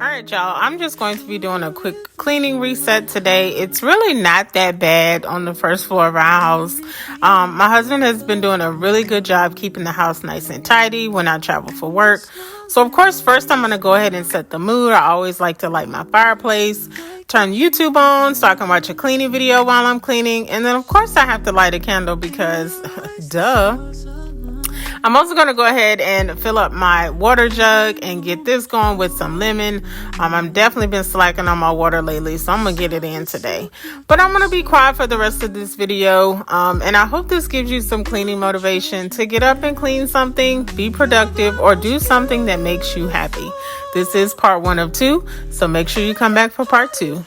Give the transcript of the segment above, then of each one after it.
All right, y'all. I'm just going to be doing a quick cleaning reset today. It's really not that bad on the first floor of our house. My husband has been doing a really good job keeping the house nice and tidy when I travel for work. So, of course, first I'm going to go ahead and set the mood. I always like to light my fireplace, turn YouTube on so I can watch a cleaning video while I'm cleaning. And then, of course, I have to light a candle because, duh. I'm also going to go ahead and fill up my water jug and get this going with some lemon. I've definitely been slacking on my water lately, so I'm going to get it in today. But I'm going to be quiet for the rest of this video. And I hope this gives you some cleaning motivation to get up and clean something, be productive, or do something that makes you happy. This is part 1 of 2, so make sure you come back for part 2.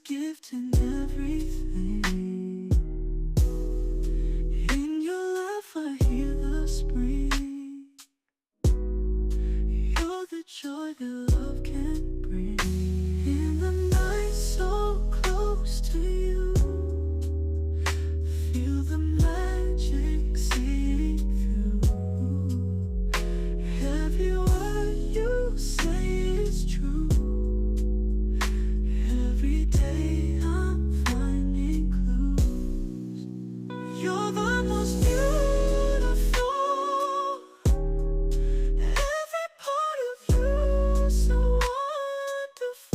Gift and everything. In your life I hear the spring. You're the joy that love can bring. In the night so close to you, feel the magic seep through. Every word you say is true. Every day I'm finding clues. You're the most beautiful. Every part of you is so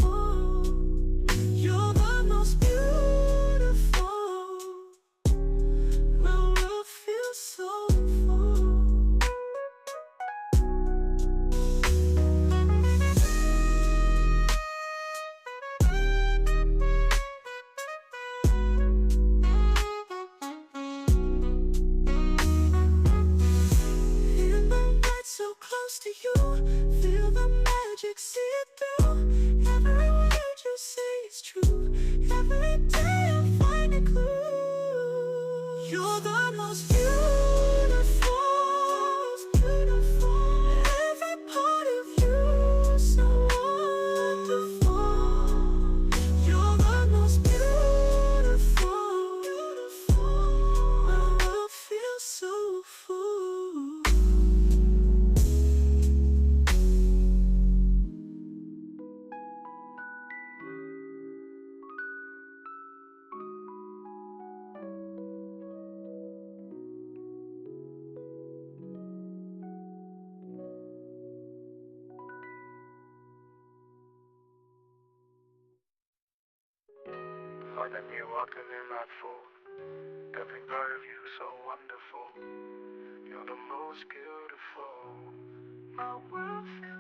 wonderful. You're the most beautiful. My world feels so full. So close to you, feel the magic seep through. Every word you say is true. Every day I find a clue. You're the most beautiful, beautiful. Every part of you is so wonderful. You're the most beautiful, beautiful. My world feels so full. Like a new walking in my food. Every part of you so wonderful. You're the most beautiful. My world feels